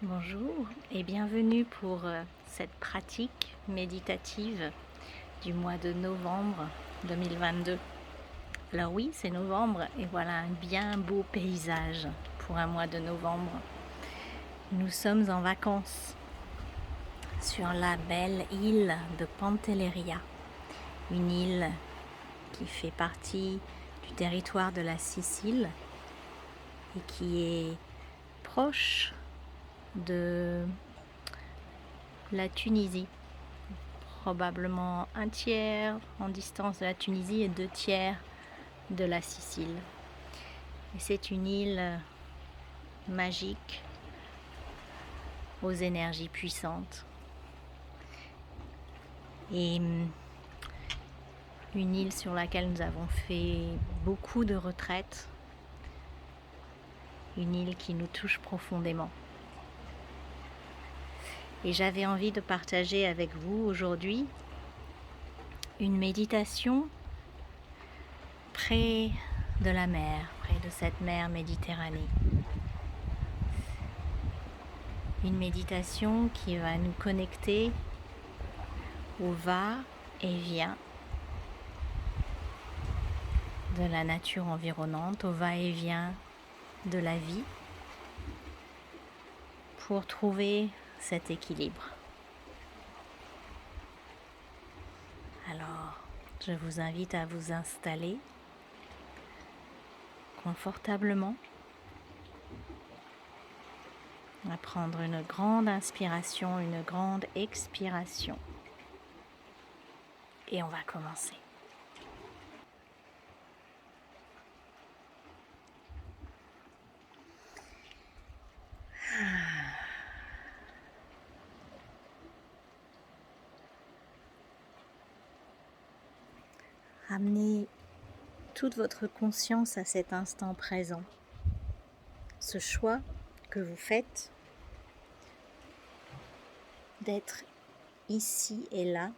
Bonjour et bienvenue pour cette pratique méditative du mois de novembre 2022. Alors oui, c'est novembre et voilà un bien beau paysage pour un mois de novembre. Nous sommes en vacances sur la belle île de Pantelleria, une île qui fait partie du territoire de la Sicile et qui est proche de la Tunisie, probablement un tiers en distance de la Tunisie et 2 tiers de la Sicile. Et c'est une île magique aux énergies puissantes et une île sur laquelle nous avons fait beaucoup de retraites, une île qui nous touche profondément. Et j'avais envie de partager avec vous aujourd'hui une méditation près de la mer, près de cette mer Méditerranée. Une méditation qui va nous connecter au va-et-vient de la nature environnante, au va-et-vient de la vie, pour trouver cet équilibre. Alors, je vous invite à vous installer confortablement, à prendre une grande inspiration, une grande expiration. Et on va commencer. Ramenez toute votre conscience à cet instant présent. Ce choix que vous faites d'être ici et là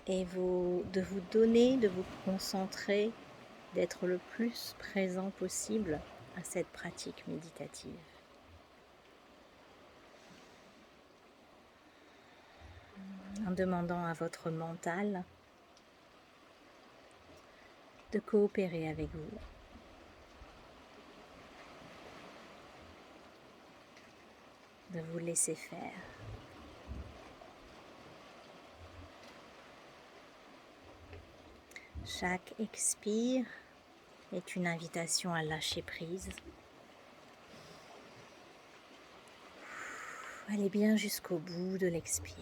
et de vous donner, de vous concentrer, d'être le plus présent possible à cette pratique méditative. En demandant à votre mental de coopérer avec vous. De vous laisser faire. Chaque expire est une invitation à lâcher prise. Allez bien jusqu'au bout de l'expire.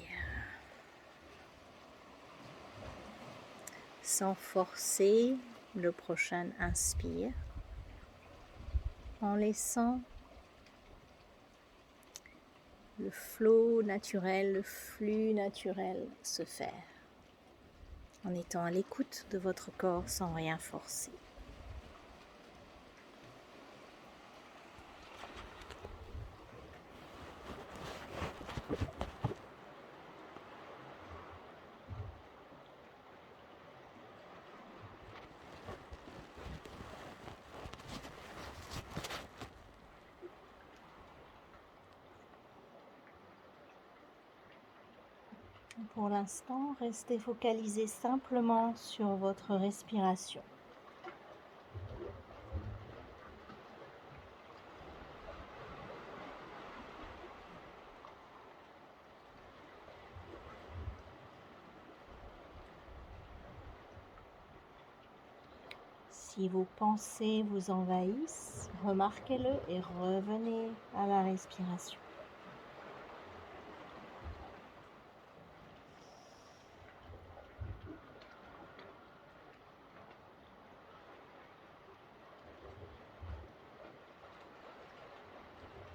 Sans forcer le prochain inspire. En laissant le flot naturel, le flux naturel se faire. En étant à l'écoute de votre corps sans rien forcer. Pour l'instant, restez focalisé simplement sur votre respiration. Si vos pensées vous envahissent, remarquez-le et revenez à la respiration.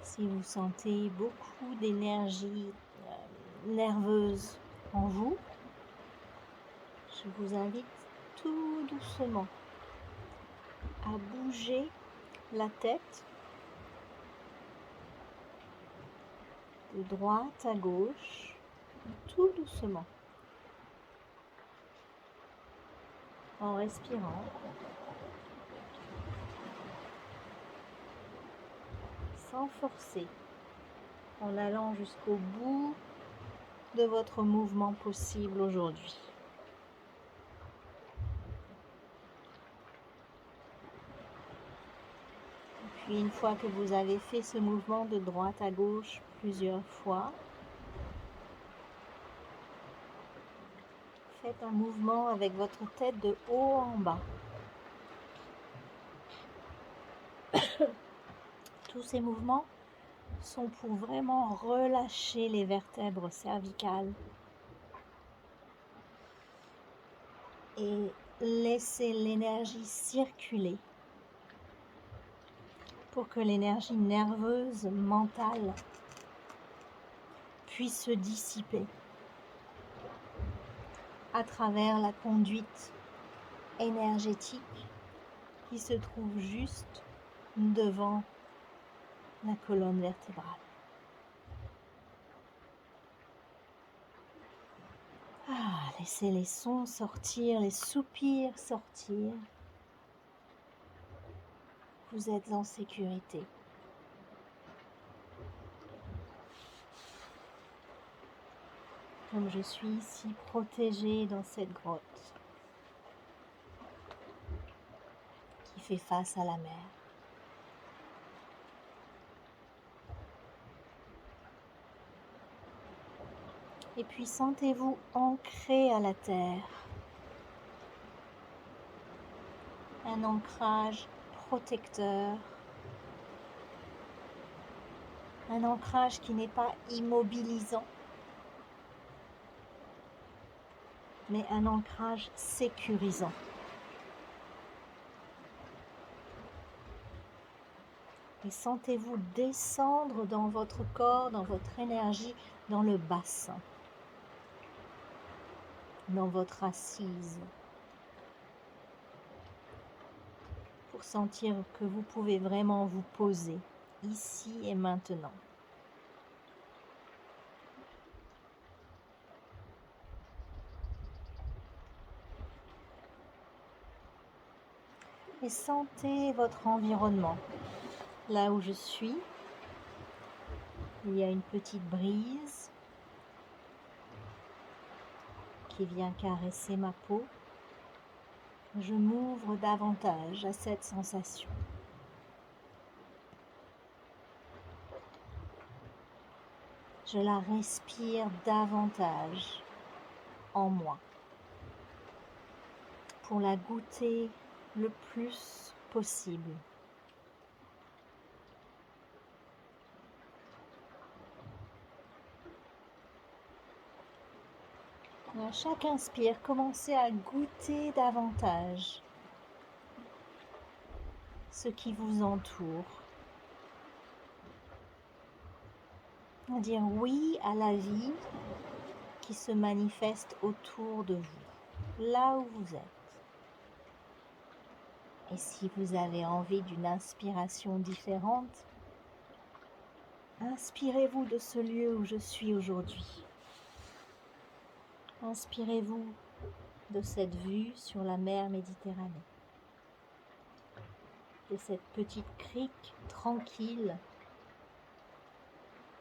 Si vous sentez beaucoup d'énergie nerveuse en vous, je vous invite tout doucement à bouger la tête de droite à gauche, tout doucement, en respirant, sans forcer. en allant jusqu'au bout de votre mouvement possible aujourd'hui. Puis une fois que vous avez fait ce mouvement de droite à gauche plusieurs fois, faites un mouvement avec votre tête de haut en bas. Tous ces mouvements sont pour vraiment relâcher les vertèbres cervicales et laisser l'énergie circuler pour que l'énergie nerveuse, mentale, puisse se dissiper à travers la conduite énergétique qui se trouve juste devant la colonne vertébrale. Laissez les sons sortir, les soupirs sortir. Vous êtes en sécurité. Comme je suis ici protégée dans cette grotte qui fait face à la mer. Et puis sentez-vous ancré à la terre. Un ancrage protecteur. Un ancrage qui n'est pas immobilisant, mais un ancrage sécurisant. Et sentez-vous descendre dans votre corps, dans votre énergie, dans le bassin, dans votre assise, pour sentir que vous pouvez vraiment vous poser ici et maintenant. Et sentez votre environnement. Là où je suis, il y a une petite brise qui vient caresser ma peau. Je m'ouvre davantage à cette sensation. Je la respire davantage en moi pour la goûter le plus possible. Et à chaque inspire, commencez à goûter davantage ce qui vous entoure. À dire oui à la vie qui se manifeste autour de vous, là où vous êtes. Et si vous avez envie d'une inspiration différente, inspirez-vous de ce lieu où je suis aujourd'hui. Inspirez-vous de cette vue sur la mer Méditerranée, de cette petite crique tranquille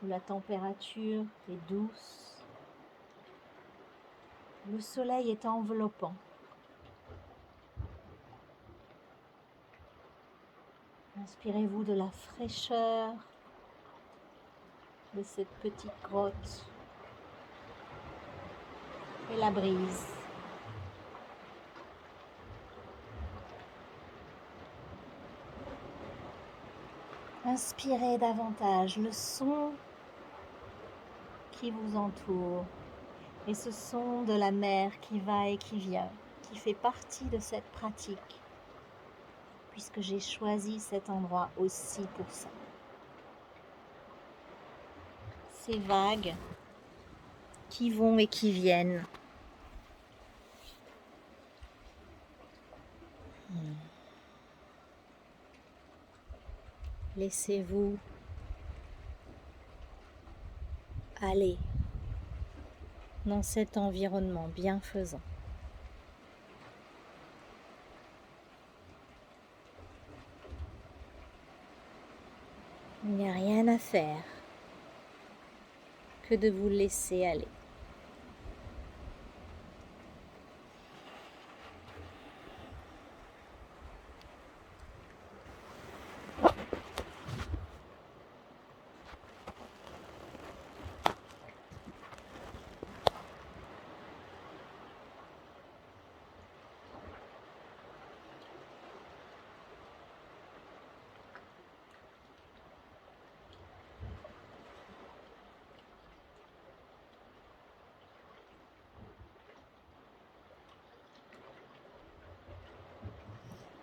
où la température est douce, le soleil est enveloppant. Inspirez-vous de la fraîcheur de cette petite grotte et la brise. Inspirez davantage le son qui vous entoure et ce son de la mer qui va et qui vient, qui fait partie de cette pratique, puisque j'ai choisi cet endroit aussi pour ça. Ces vagues qui vont et qui viennent. Laissez-vous aller dans cet environnement bienfaisant. Il n'y a rien à faire. que de vous laisser aller.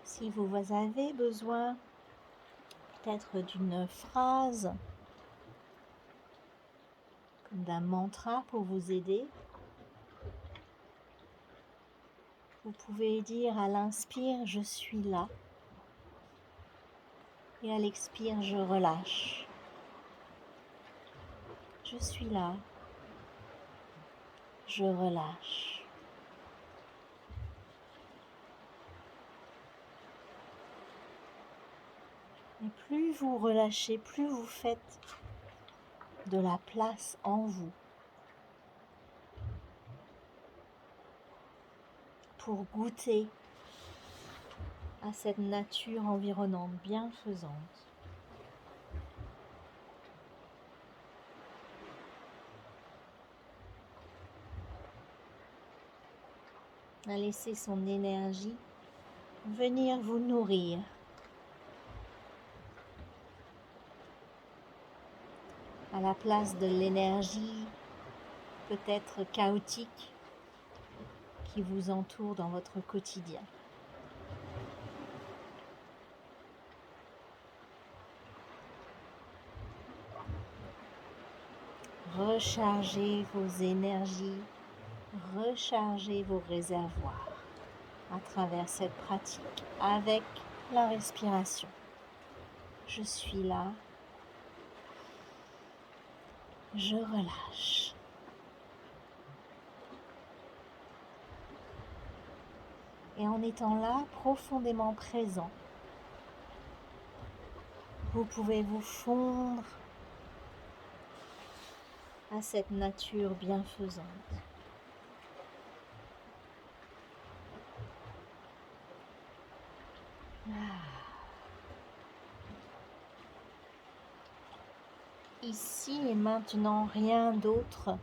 Si vous avez besoin peut-être d'une phrase, comme d'un mantra pour vous aider, vous pouvez dire à l'inspire « je suis là » et à l'expire « je relâche ». Je suis là, je relâche. Et plus vous relâchez, plus vous faites de la place en vous pour goûter à cette nature environnante bienfaisante. À laisser son énergie venir vous nourrir. À la place de l'énergie peut-être chaotique qui vous entoure dans votre quotidien. Rechargez vos énergies, rechargez vos réservoirs à travers cette pratique avec la respiration. Je suis là, je relâche. Et en étant là, profondément présent, vous pouvez vous fondre à cette nature bienfaisante. Ici et maintenant, rien d'autre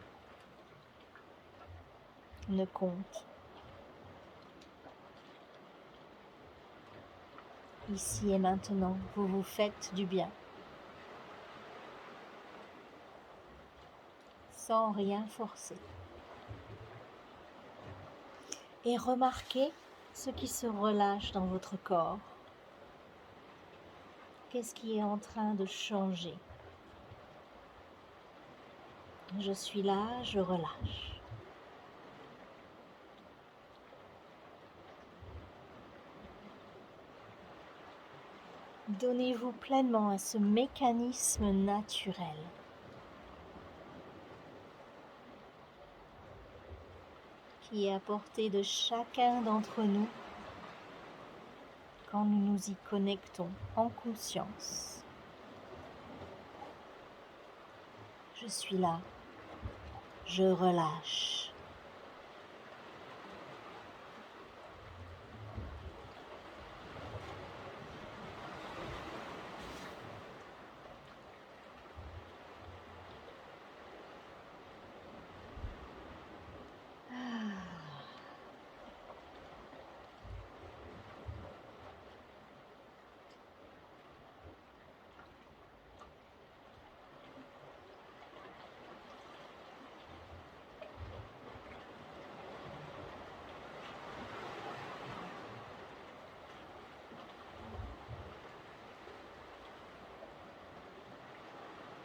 ne compte. Ici et maintenant, vous vous faites du bien, sans rien forcer. Et remarquez ce qui se relâche dans votre corps. Qu'est-ce qui est en train de changer? Je suis là, je relâche. Donnez-vous pleinement à ce mécanisme naturel. Qui est à portée de chacun d'entre nous quand nous nous y connectons en conscience. Je suis là, je relâche.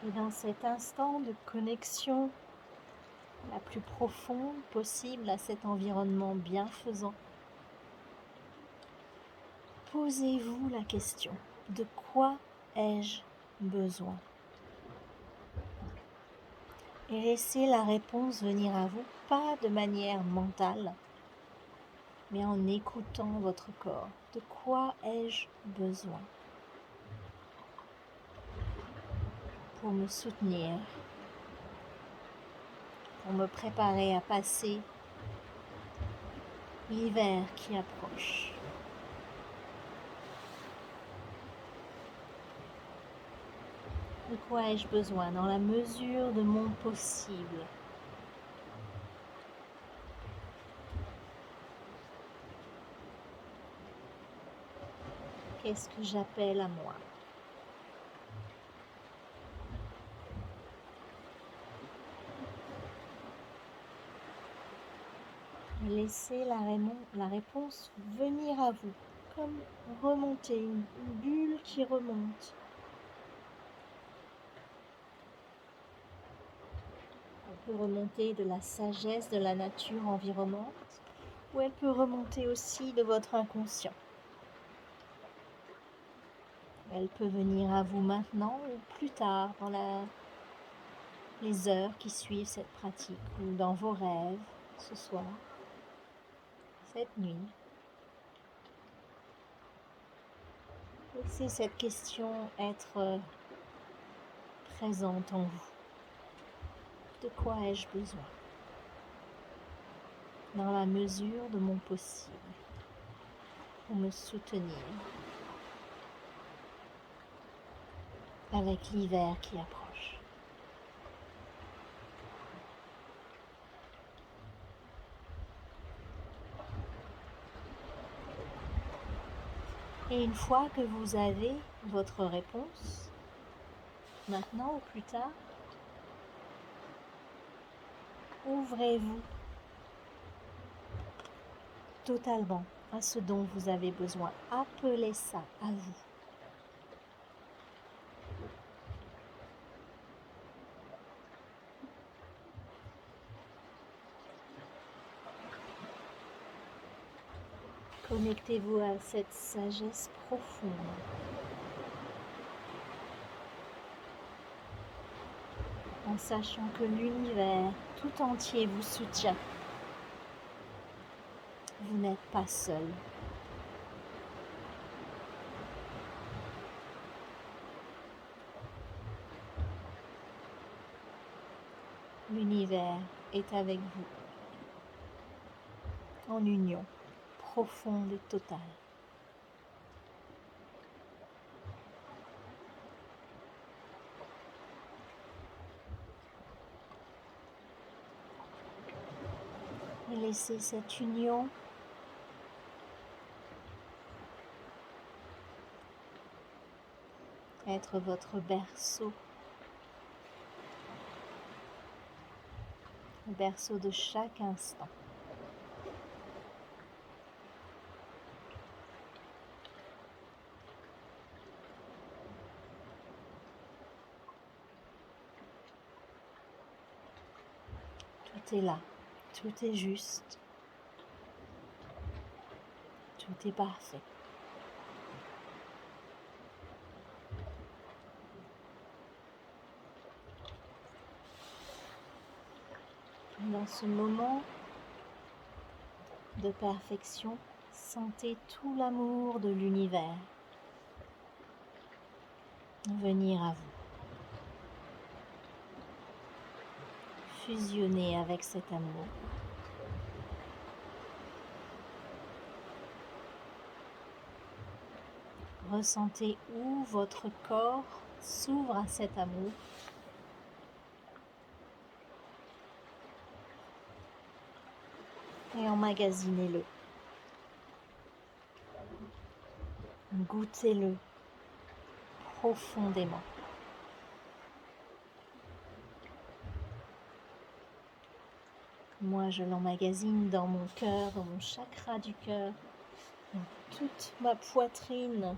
Et dans cet instant de connexion la plus profonde possible à cet environnement bienfaisant, posez-vous la question, de quoi ai-je besoin? Et laissez la réponse venir à vous, pas de manière mentale, mais en écoutant votre corps. De quoi ai-je besoin pour me soutenir, pour me préparer à passer l'hiver qui approche. De quoi ai-je besoin dans la mesure de mon possible? Qu'est-ce que j'appelle à moi? Et laissez la réponse venir à vous, comme remonter, une bulle qui remonte. Elle peut remonter de la sagesse de la nature environnante, ou elle peut remonter aussi de votre inconscient. Elle peut venir à vous maintenant ou plus tard dans les heures qui suivent cette pratique, ou dans vos rêves ce soir, cette nuit. Laissez cette question être présente en vous. De quoi ai-je besoin? Dans la mesure de mon possible, pour me soutenir avec l'hiver qui approche. Et une fois que vous avez votre réponse, maintenant ou plus tard, ouvrez-vous totalement à ce dont vous avez besoin. Appelez ça à vous. Connectez-vous à cette sagesse profonde. En sachant que l'univers tout entier vous soutient. Vous n'êtes pas seul. L'univers est avec vous, en union profonde et totale. Et laissez cette union être votre berceau, le berceau de chaque instant. Tout est là, tout est juste, tout est parfait. Dans ce moment de perfection, sentez tout l'amour de l'univers venir à vous. Fusionner avec cet amour. Ressentez où votre corps s'ouvre à cet amour. Et emmagasinez-le. Goûtez-le profondément. Moi, je l'emmagasine dans mon cœur, dans mon chakra du cœur, dans toute ma poitrine,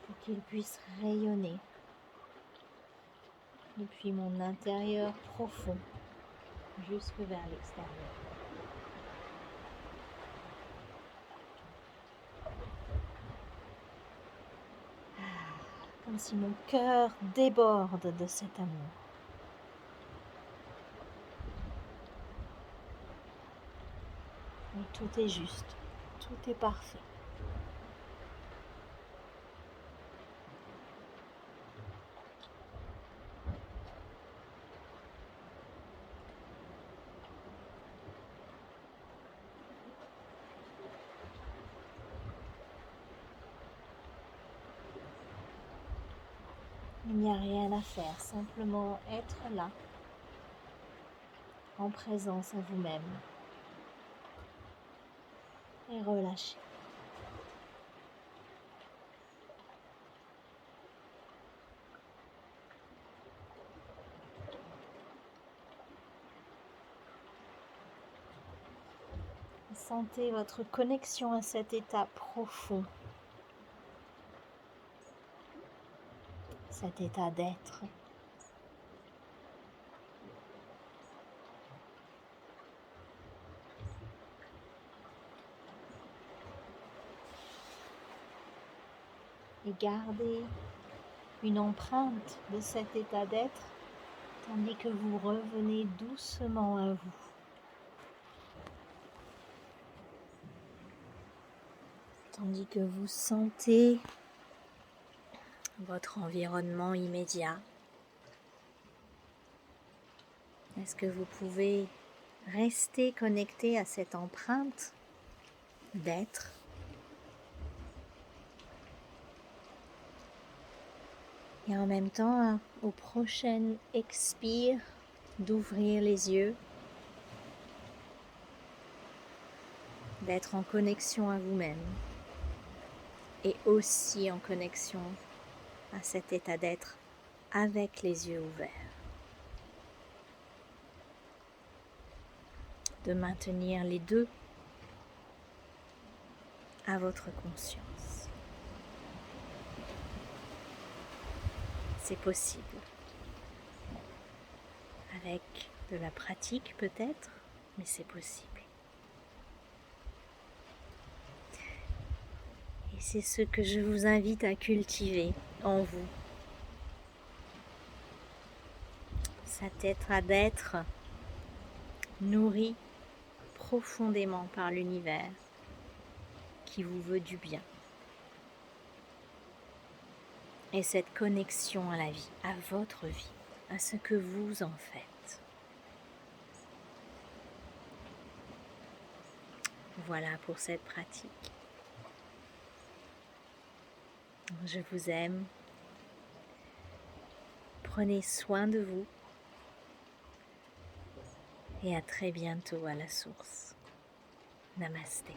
pour qu'il puisse rayonner depuis mon intérieur profond jusque vers l'extérieur. Comme si mon cœur déborde de cet amour. Et tout est juste, tout est parfait. Il n'y a rien à faire, simplement être là, en présence à vous-même et relâcher. Sentez votre connexion à cet état profond, cet état d'être. Et gardez une empreinte de cet état d'être tandis que vous revenez doucement à vous. Tandis que vous sentez votre environnement immédiat. Est-ce que vous pouvez rester connecté à cette empreinte d'être ? Et en même temps, au prochain expire, d'ouvrir les yeux, d'être en connexion à vous-même et aussi en connexion à cet état d'être avec les yeux ouverts. De maintenir les deux à votre conscience. C'est possible. Avec de la pratique peut-être, mais c'est possible. Et c'est ce que je vous invite à cultiver en vous. Cet état d'être nourri profondément par l'univers qui vous veut du bien. Et cette connexion à la vie, à votre vie, à ce que vous en faites. Voilà pour cette pratique. Je vous aime. Prenez soin de vous. Et à très bientôt à la source. Namasté.